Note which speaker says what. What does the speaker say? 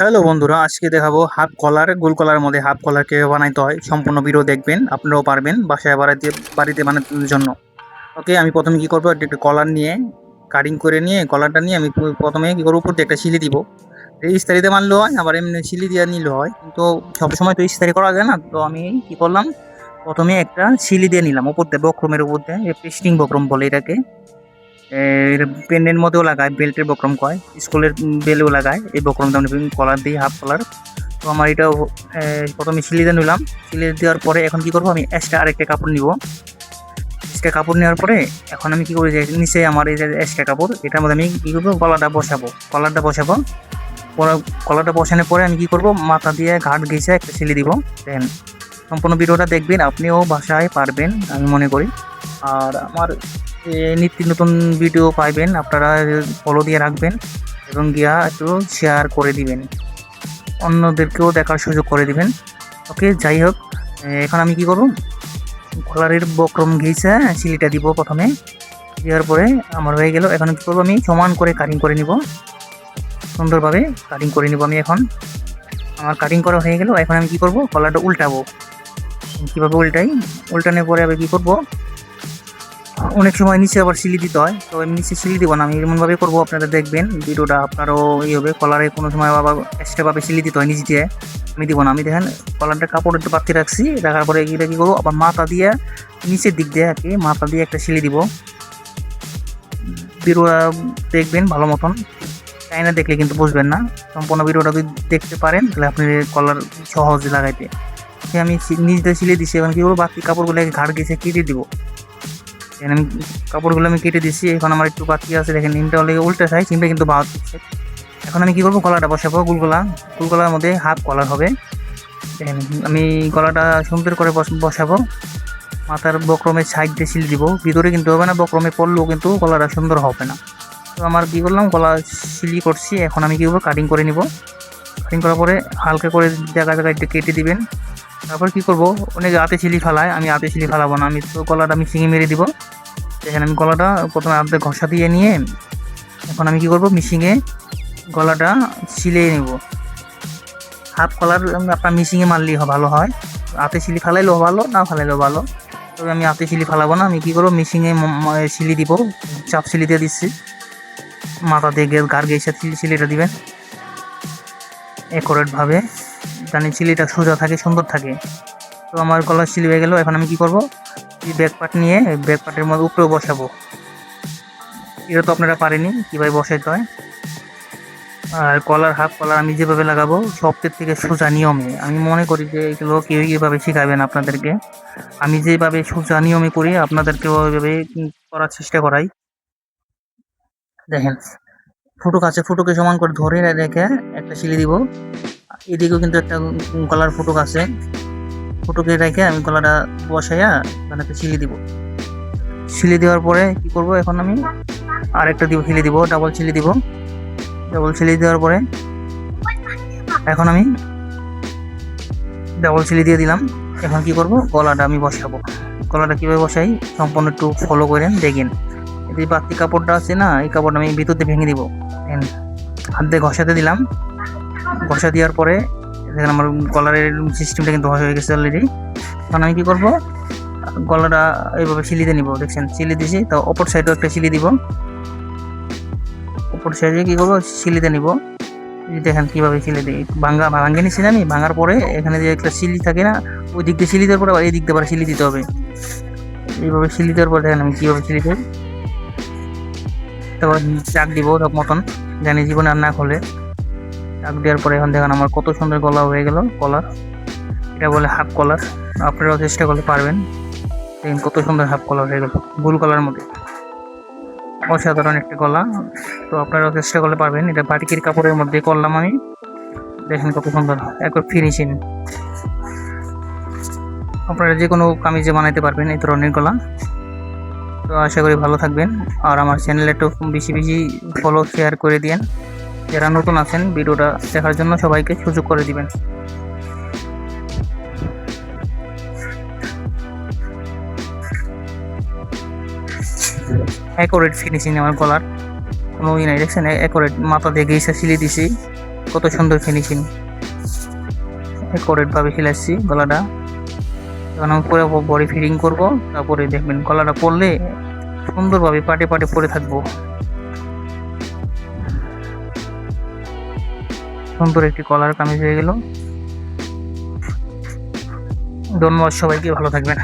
Speaker 1: Hello বন্ধুরা, আজকে দেখাবো হাফ কলার, গোল কলার মধ্যে হাফ কলার কিভাবে বানাইতে হয়। সম্পূর্ণ ভিডিও দেখবেন, আপনারাও পারবেন বাসায় বাড়িতে বানানোর জন্য। ওকে, আমি প্রথমে কি করবো, একটা কলার নিয়ে কাটিং করে নিয়ে কলারটা নিয়ে আমি প্রথমে কি করবো, উপর দিয়ে একটা শিলি দিব। ইস্তারিতে মানলেও হয়, আবার এমনি শিলি দিয়ে নিলেও হয়, কিন্তু সবসময় তো ইস্তারি করা যায় না। তো আমি কি করলাম, প্রথমে একটা শিলি দিয়ে নিলাম উপর দিয়ে, বক্রমের উপর দিয়ে, পেস্টিং বক্রম বলে এটাকে। এটা পেনের মধ্যেও লাগায়, বেল্টের বক্রম কয়, স্কুলের বেলেও লাগায় এই বক্রমটা। আমি কলার দিই হাফ কলার। তো আমার এটাও প্রথমে সিলিতে নিলাম। সিলিতে দেওয়ার পরে এখন কি করবো, আমি এক্সট্রা আরেকটা কাপড় নিব। এক্সট্রা কাপড় নেওয়ার পরে এখন আমি কি করি, যে নিচে আমার এই যে এক্সট্রা কাপড়, এটার মধ্যে আমি কি করবো, কলারটা বসাবো। কলারটা বসানোর পরে আমি কি করব, মাথা দিয়ে ঘাট ঘেঁষে একটা সিলি দিব। দেন সম্পূর্ণ ভিডিওটা দেখবেন, আপনিও বাসায় পারবেন আমি মনে করি। আর আমার নিত্য নতুন ভিডিও পাইবেন, আপনারা ফলো দিয়ে রাখবেন এবং গিয়া একটু শেয়ার করে দিবেন, অন্যদেরকেও দেখার সুযোগ করে দিবেন। ওকে, যাই হোক, এখন আমি কি করব, কলারের বক্রম ঘেঁষে সিলিটা দিব প্রথমে। দেওয়ার পরে আমার হয়ে গেল। এখন কি করবো, আমি সমান করে কাটিং করে নিব, সুন্দরভাবে কাটিং করে নিব আমি। এখন আমার কাটিং করা হয়ে গেল। এখন আমি কি করব, কলারটা উল্টাবো। কীভাবে উল্টাই, উল্টানোর পরে আবার কী করবো, অনেক সময় নিচে আবার সিলি দিতে হয়। তো আমি নিচে সিলি দিব না, আমি এমনভাবে করবো, আপনারা দেখবেন ভিডিওটা, আপনারও এই হবে। কলারে কোনো সময় আবার এক্সট্রাভাবে সিলি দিতে হয় নিচ দিয়ে, আমি দিব না। আমি দেখেন কলারটা কাপড় একটু পাতি রাখছি, রাখার পরে এটা কী করবো, আবার মাথা দিয়ে নিচের দিক দিয়ে আর কি মাথা দিয়ে একটা সিলি দিব। ভিডিওটা দেখবেন ভালো মতন, তাই না দেখলে কিন্তু বুঝবেন না। সম্পূর্ণ ভিডিওটা যদি দেখতে পারেন তাহলে আপনি কলার সহজে লাগাইতে। আমি নিচ দিয়ে সিলে দিচ্ছি। এখন কী করবো, বাকি কাপড়গুলো ঘাড় গেছে কেটে দিব। এখানে আমি কাপড়গুলো আমি কেটে দিচ্ছি। এখন আমার একটু বাকি আছে, দেখেন নিমটা অলরেডি উল্টে খাই, নিমটা কিন্তু বাদ দিচ্ছে। এখন আমি কি করবো, গলাটা বসাবো। গুলগলার মধ্যে হাফ কলার হবে। দেখেন আমি গলাটা সুন্দর করে বসাবো। মাথার বক্রমের সাইড দিয়ে সিল দিব, ভিতরে কিন্তু হবে না, বক্রমে পড়লেও কিন্তু গলাটা সুন্দর হবে না। তো আমার কি করলাম, গলা সিলি করছি। এখন আমি কি করবো, কাটিং করে নিব। কাটিং করার পরে হালকা করে জায়গা জায়গায় একটু কেটে দিবেন। তারপর কি করব, অনেকে হাতে সিলি ফালায়, আমি হাতে সিলি ফালাবো না। আমি তো গলাটা মিশিয়ে মেরে দিব। এখানে আমি গলাটা প্রথমে হাতে ঘষা দিয়ে নিয়ে, এখন আমি কি করব, মিশিংয়ে গলাটা সিলিয়ে নেব। হাফ কলার আপনার মিশিংয়ে মারলেই ভালো হয়, হাতে সিলি ফালাইলেও ভালো, না ফালাইলেও ভালো। তবে আমি হাতে সিলি ফালাবো না, আমি কি করবো, মিশিংয়ে সিলি দিব। চাপ সিলি দিয়ে দিচ্ছি, মাথা দিয়ে গার গেছে সিলিটা দিবেন অ্যাকুরেটভাবে, জানি সিলিটা সোজা থাকে, সুন্দর থাকে। তো আমার গলার সিলি হয়ে গেল। এখন আমি কি করব, এই ব্যাক পার্ট নিয়ে ব্যাক পার্টের মধ্যে উপরেও বসাবো। এটা তো আপনারা পারেনি কীভাবে বসাইতে হয়। আর কলার, হাফ কলার আমি যেভাবে লাগাবো সবথেকে থেকে সোজা নিয়মে, আমি মনে করি যে এগুলো কেউ এইভাবে শেখাবেন আপনাদেরকে। আমি যেভাবে সোজা নিয়মে করি, আপনাদেরকেও ওইভাবে করার চেষ্টা করাই। দেখেন ফুটুক আছে, ফুটুকে সমান করে ধরে রেখে একটা সিলি দিব। এদিকেও কিন্তু একটা গলার ফুটুক আছে, ফুটুকে রেখে আমি গলাটা বসাইয়া মানে একটা সিলি দিব। সিলি দেওয়ার পরে কি করব, এখন আমি আরেকটা সিলি দিব, ডাবল সিলি দিব। ডাবল সিলি দেওয়ার পরে এখন আমি ডাবল সিলি দিয়ে দিলাম। এখন কি করব, গলাটা আমি বসাবো। গলাটা কীভাবে বসাই সম্পূর্ণ একটু ফলো করেন, দেখেন। এই বাড়তি কাপড়টা আছে না, এই কাপড়টা আমি ভিতর দিয়ে ভেঙে দিব। হাত দিয়ে ঘষাতে দিলাম। ঘষা দেওয়ার পরে দেখেন আমার গলারের সিস্টেমটা কিন্তু হয়ে গেছে অলরেডি। এখন আমি কি করব, গলাটা এইভাবে সিলিতে নিব। দেখছেন সিলি দিছি, তো অপর সাইডেও একটা সিলি দিব। অপর সাইডে কি করবো, সিলিতে নিব। দেখেন কীভাবে সিলি দিই, ভাঙে নিচ্ছি আমি। ভাঙার পরে এখানে যে একটা সিলি থাকে না, ওই দিক দিয়ে সিলি দেওয়ার পরে আবার এই দিক দিয়ে আবার সিলি দিতে হবে। এইভাবে সিলি দেওয়ার পরে দেখেন আমি কীভাবে সিলি দিই। তারপর চাক দিব সব মতন, জানি জীবনে আর না খোলে। চাক দেওয়ার পরে এখন দেখেন আমার কত সুন্দর গলা হয়ে গেল। কলার, এটা বলে হাফ কলার। আপনারাও চেষ্টা করলে পারবেন। দেখেন কত সুন্দর হাফ কলার হয়ে গেল, গোল কলার মধ্যে, অসাধারণ একটা গলা। তো আপনারাও চেষ্টা করলে পারবেন। এটা বাটিকের কাপড়ের মধ্যে করলাম আমি। দেখেন কত সুন্দর একবার ফিনিশিং। আপনারা যে কোনো কামিজে বানাইতে পারবেন এই ধরনের গলা। তো আশা করি ভালো থাকবেন। আর আমার চ্যানেলে একটু বেশি বেশি ফলো শেয়ার করে দিন। যারা নতুন আছেন ভিডিওটা দেখার জন্য সবাইকে সুযোগ করে দিবেন। অ্যাকুরেট ফিনিশিং আমার গলার, কোনো নাই, দেখছেন অ্যাকুরেট। মাথা দিয়ে গেছে সিলি দিছি, কত সুন্দর ফিনিশিং, করেট ভাবে সিলাচ্ছি গলাটা। এখন আমি পুরো বডি ফিটিং করব, তারপরে দেখবেন গলাটা পরলে সুন্দরভাবে পাটে পাটে পরে থাকবো। সুন্দর একটি কলার কামিজ হয়ে গেল। ধন্যবাদ সবাইকে, ভালো থাকবেন।